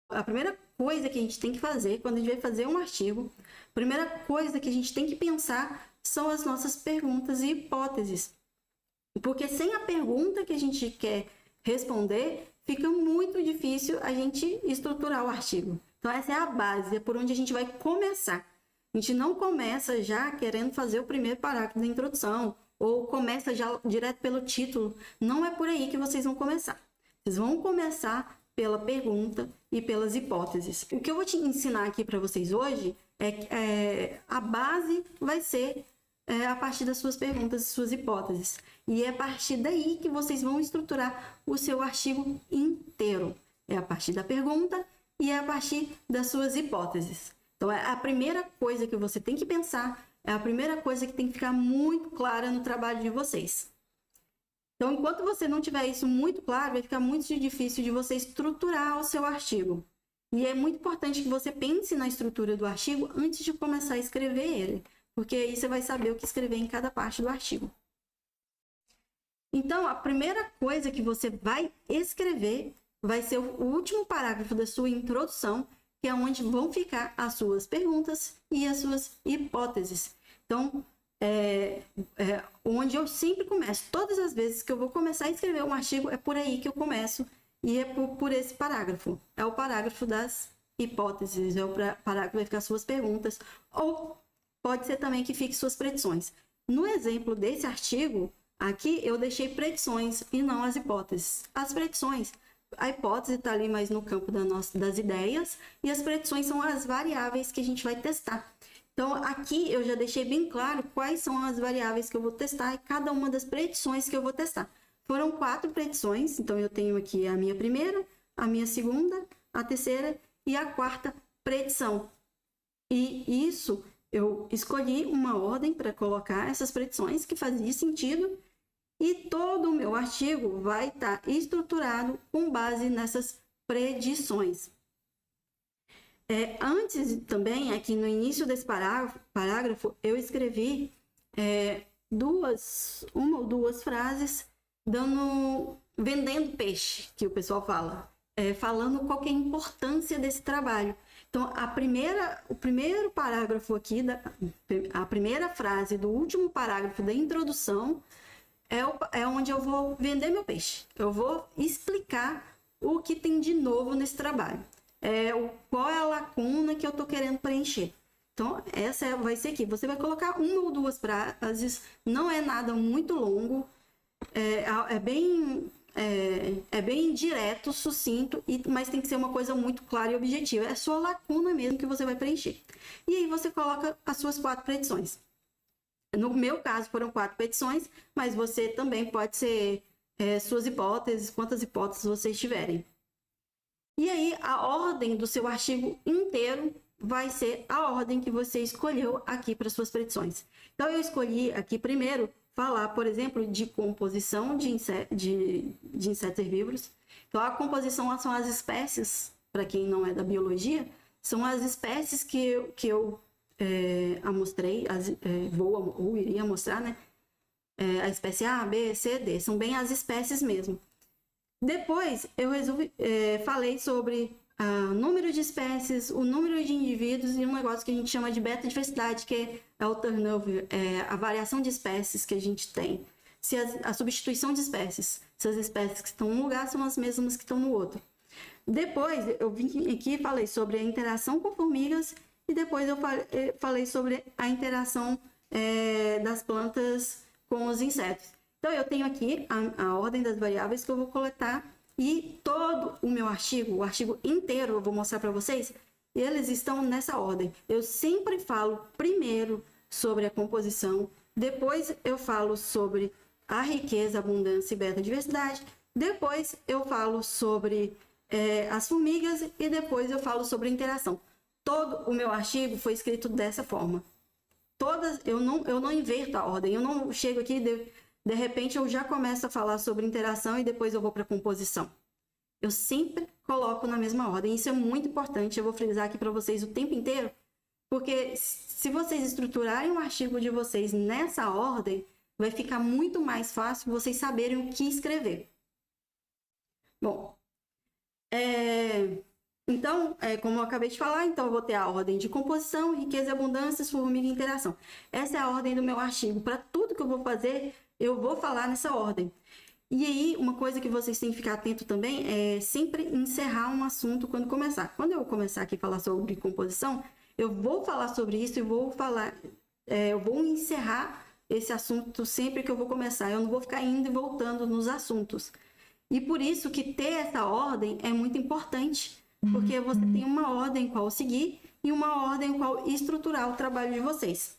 A primeira coisa que a gente tem que fazer quando a gente vai fazer um artigo, a primeira coisa que a gente tem que pensar são as nossas perguntas e hipóteses. Porque sem a pergunta que a gente quer responder, fica muito difícil a gente estruturar o artigo. Então, essa é a base, é por onde a gente vai começar. A gente não começa já querendo fazer o primeiro parágrafo da introdução, ou começa já direto pelo título. Não é por aí que vocês vão começar. Vocês vão começar pela pergunta e pelas hipóteses. O que eu vou te ensinar aqui para vocês hoje a base vai ser a partir das suas perguntas e suas hipóteses. E é a partir daí que vocês vão estruturar o seu artigo inteiro. É a partir da pergunta e é a partir das suas hipóteses. Então, é a primeira coisa que você tem que pensar, é a primeira coisa que tem que ficar muito clara no trabalho de vocês. Então, enquanto você não tiver isso muito claro, vai ficar muito difícil de você estruturar o seu artigo. E é muito importante que você pense na estrutura do artigo antes de começar a escrever ele, porque aí você vai saber o que escrever em cada parte do artigo. Então, a primeira coisa que você vai escrever vai ser o último parágrafo da sua introdução, que é onde vão ficar as suas perguntas e as suas hipóteses. Então, onde eu sempre começo. Todas as vezes que eu vou começar a escrever um artigo, é por aí que eu começo, e é por esse parágrafo. É o parágrafo das hipóteses, é o parágrafo que vai ficar suas perguntas, ou pode ser também que fique suas predições. No exemplo desse artigo, aqui eu deixei predições e não as hipóteses. As predições, a hipótese está ali mais no campo das ideias, e as predições são as variáveis que a gente vai testar. Então, aqui eu já deixei bem claro quais são as variáveis que eu vou testar e cada uma das predições que eu vou testar. Foram 4 predições, então eu tenho aqui a minha primeira, a minha segunda, a terceira e a quarta predição. E isso, eu escolhi uma ordem para colocar essas predições que fazia sentido, e todo o meu artigo vai estar estruturado com base nessas predições. Antes também, aqui no início desse parágrafo, eu escrevi uma ou duas frases vendendo peixe, que o pessoal fala, falando qual que é a importância desse trabalho. Então, o primeiro parágrafo aqui, a primeira frase do último parágrafo da introdução é onde eu vou vender meu peixe. Eu vou explicar o que tem de novo nesse trabalho. Qual é a lacuna que eu estou querendo preencher. Então, essa vai ser aqui. Você vai colocar uma ou duas frases, não é nada muito longo, é bem direto, sucinto, mas tem que ser uma coisa muito clara e objetiva. É sua lacuna mesmo que você vai preencher. E aí você coloca as suas 4 predições. No meu caso, foram 4 petições, mas você também pode ser suas hipóteses, quantas hipóteses vocês tiverem. E aí, a ordem do seu artigo inteiro vai ser a ordem que você escolheu aqui para suas predições. Então, eu escolhi aqui primeiro falar, por exemplo, de composição de insetos herbívoros. Então, a composição são as espécies, para quem não é da biologia, são as espécies que eu amostrei, ou iria mostrar, né? A espécie A, B, C, D, são bem as espécies mesmo. Depois, eu falei sobre o número de espécies, o número de indivíduos e um negócio que a gente chama de beta-diversidade, que é o turnover, a variação de espécies que a gente tem. A substituição de espécies. Se as espécies que estão em um lugar são as mesmas que estão no outro. Depois, eu vim aqui e falei sobre a interação com formigas e depois eu falei sobre a interação das plantas com os insetos. Então, eu tenho aqui a ordem das variáveis que eu vou coletar e todo o meu artigo, o artigo inteiro, eu vou mostrar para vocês, eles estão nessa ordem. Eu sempre falo primeiro sobre a composição, depois eu falo sobre a riqueza, abundância e beta-diversidade, depois eu falo sobre as formigas e depois eu falo sobre a interação. Todo o meu artigo foi escrito dessa forma. Eu não inverto a ordem, eu não chego aqui de repente eu já começo a falar sobre interação e depois eu vou para a composição. Eu sempre coloco na mesma ordem. Isso é muito importante, eu vou frisar aqui para vocês o tempo inteiro, porque se vocês estruturarem o artigo de vocês nessa ordem, vai ficar muito mais fácil vocês saberem o que escrever. Bom, Então, como eu acabei de falar, então eu vou ter a ordem de composição, riqueza e abundância, formiga e interação. Essa é a ordem do meu artigo. Para tudo que eu vou fazer, eu vou falar nessa ordem. E aí, uma coisa que vocês têm que ficar atento também é sempre encerrar um assunto quando começar. Quando eu começar aqui a falar sobre composição, eu vou falar sobre isso e eu vou encerrar esse assunto sempre que eu vou começar. Eu não vou ficar indo e voltando nos assuntos. E por isso que ter essa ordem é muito importante, porque você tem uma ordem qual seguir e uma ordem qual estruturar o trabalho de vocês.